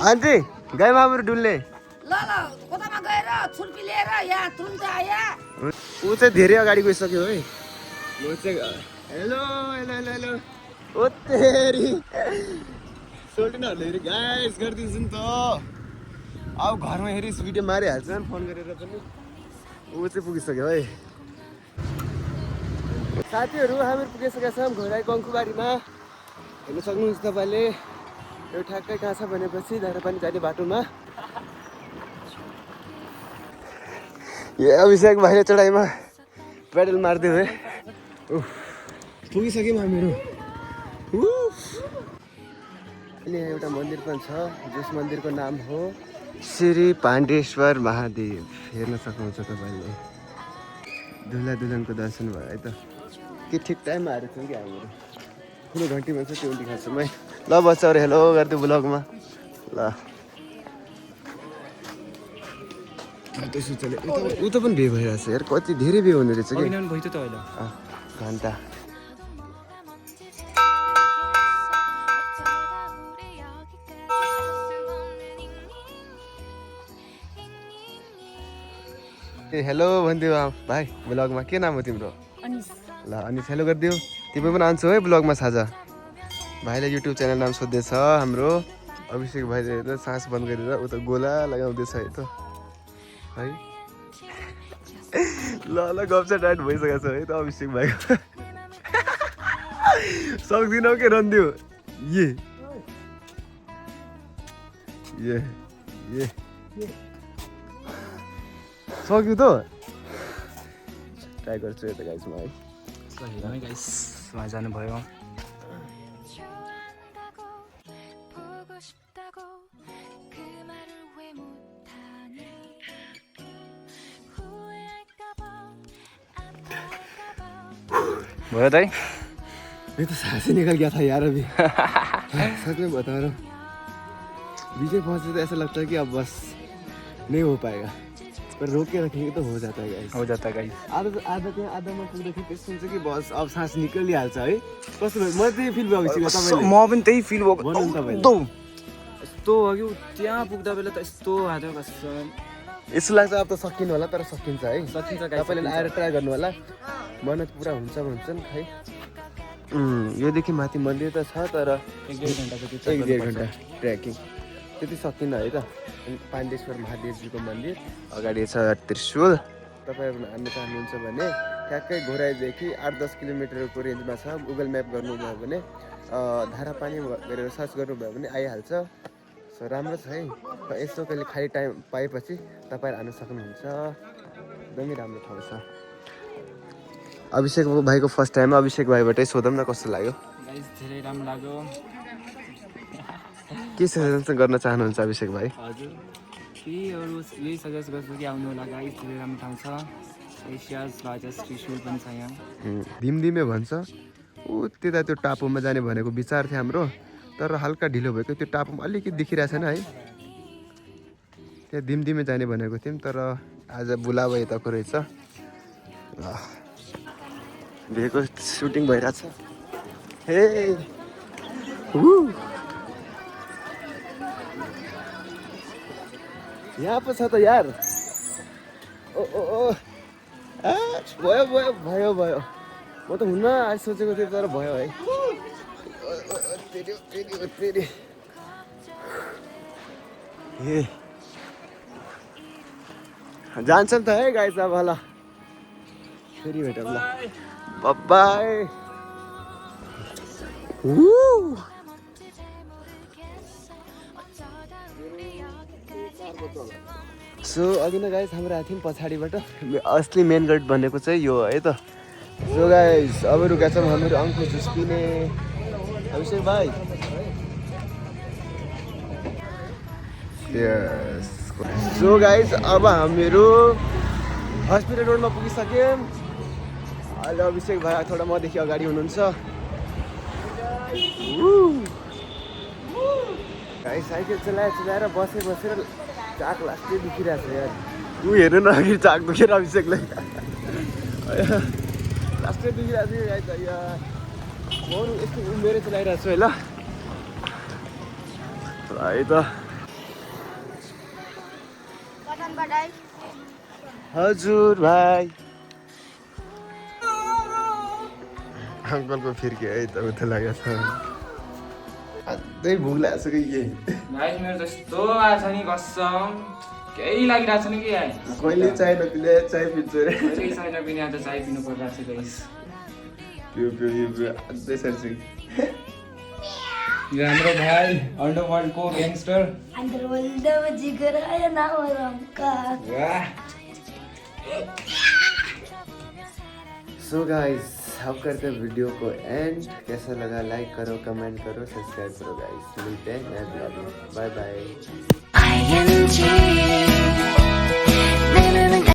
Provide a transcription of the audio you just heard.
aunty गाईमा हाम्रो डुल्ने ल ल कोतामा गएर छुर्पी लिएर यहाँ तुरुन्त आया ऊ चाहिँ धेरै अगाडि गइसक्यो है म चाहिँ हेलो हेलो हेलो हेलो ओ तेरी सोल्टिनहरूले गाइस गरिदिन्छु नि त अब घरमा हेरि भिडियो मारिहाल्छ नि फोन गरेर पनि ऊ चाहिँ पुगिसक्यो है साथीहरू हामी पुगिसकेका छौँ घोराई गङ्खुबारीमा हेर्न सक्नुहुन्छ तपाईँले यो ठ्याक्कै कहाँ छ भनेपछि धारापानी जाने बाटोमा यो अभिषेक भाइले चढाइमा पेडल मारिदियो है पुगिसक्यौँ हामीहरू अनि एउटा मन्दिर पनि छ जस मन्दिरको नाम हो श्री पाण्डेश्वर महादेव हेर्न सक्नुहुन्छ तपाईँले दुल्हा दुल्हनको दर्शन भयो है त के ठिक टाइममा आएर छौँ कि हामीहरू कुनै घन्टी भन्छ त्यो उल्टी खान्छौँ है ल बच्चाहरू हेलो गरिदियो ब्लगमा ल त्यसो चल्यो उता पनि भे भइरहेछ यार कति धेरै भे हुँदो रहेछ कि घन्टा ए हेलो भनिदियो भाइ ब्लगमा के नाम हो तिम्रो ल अनिस हेलो गरिदियो तिमी पनि आउँछौ है ब्लगमा साझा भाइले युट्युब च्यानल नाम सोध्दैछ हाम्रो अभिषेक भाइले त सास बन्द गरेर उता गोला लगाउँदैछ है त है ल ल गफ चाहिँ टाइट भइसकेको छ है त अभिषेक भाइको सक्दिनौ के रन्दियो ये ये ये सक्यो त ट्राई गर्छु यता गाइसमा है गाइसमा जानुभयो भयो दाइ मैं तो सांस ही निकल गया था यार अभी सच में बता रहा हूँ बीच में पहुँचे तो ऐसा लगता है कि अब बस नहीं हो पाएगा पर रोक के रखेंगे तो हो जाता है गाइस हो जाता है गाइस आधामा पुग्दाखेरि त्यस्तो हुन्छ कि बस अब सास निकालिहाल्छ है कस्तो भयो म त्यही फिल भएको छु तपाईँले म पनि त्यही फिल भएको भन्नु नि तपाईँले यस्तो अघि त्यहाँ पुग्दा बेला त यस्तो हात कसम यस्तो लाग्छ अब त सकिनु होला तर सकिन्छ है सकिन्छ तपाईँले आएर ट्राई गर्नु होला मेहनत पुरा हुन्छ भन्छन् खै योदेखि माथि मन्दिर त छ तर 1-1.5 घन्टा ट्रेकिङ त्यति सकिन्न है त पाण्डेश्वर महादेवजीको मन्दिर अगाडि छ त्रिशूल तपाईँहरू हान्नु चाहनुहुन्छ भने ठ्याक्कै घोराइदेखि 8-10 किलोमिटरको रेन्जमा छ गुगल म्याप गर्नुभयो भने धारापानी गरेर सर्च गर्नुभयो भने आइहाल्छ सो राम्रो छ है यसो कहिले खाली टाइम पाएपछि तपाईँहरू हान्न सक्नुहुन्छ एकदमै राम्रो ठाउँ छ अभिषेक भाइको फर्स्ट टाइममा अभिषेक भाइबाटै सोधौँ न कस्तो लाग्यो गाइस धेरै राम्रो लाग्यो के सजेसन गर्न चाहनुहुन्छ अभिषेक भाइ हजुर यही सजेस्ट गर्छु कि आउनु होला गाइस धेरै राम्रो ठाउँ छ एसियाज लार्जेस्ट त्रिशूल पनि छ यहाँ धिमधिमे भन्छ ऊ त्यता त्यो टापुमा जाने भनेको विचार थियो हाम्रो तर हल्का ढिलो भएको त्यो टापुमा अलिकति देखिरहेको छैन है त्यहाँ धिमधिमे जाने भनेको थियौँ तर आज बुलावा यताको रहेछ भेको सुटिङ भइरहेछ हे यहाँ पो छ त यार ओ ओ ओ भयो भयो भयो भयो म त हुन्न आज सोचेको थिएँ तर भयो है ए जान्छ नि त है गाइस अब ल फेरि भेटौँ ल बाई सो अघि नै गाइस हाम्रो आएको थियौँ पछाडिबाट असली मेन गेट भनेको चाहिँ यो है त सो गाइस अब रुका छौँ हामीहरू अङ्कु जुस पिने अभिषेक भाइ सो गाइस अब हामीहरू हस्पिटल रोडमा पुगिसक्यौँ अहिले अभिषेक भाइ थोडा मदेखि अगाडि हुनुहुन्छ गाइस साइकल चलाएर बसेर चाक लास्टै दुखिरहेको छ यार ऊ हेर्नु न अघि चाक दुखेर अभिषेकलाई लास्टै दुखिरहेको छ गाइस यार म यस्तो उमेरै चलाइरहेको छु है ल है त हजुर भाइ अङ्कलको फिर्के है त उता लागेको छ अझै भोक लागेको छ कि के गाइस मेरो जस्तो आछ नि कसम केही लागिरहेछ नि कि यहाँ कहिले चाय नपिले चाय पिन्छ रे कहिले छैन पनि आज चाय पिनु परिरहेको छ गाइस यो अझै सर्छ यो हाम्रो भाइ अन्डरवर्ल्डको ग्याङ्स्टर अंडरवर्ल्ड में जिगर है नाम राम का सो गाइस अब करते हैं वीडियो को एंड कैसा लगा लाइक करो कमेंट करो सब्सक्राइब करो गाइस मिलते हैं नए ब्लॉग में बाय बाय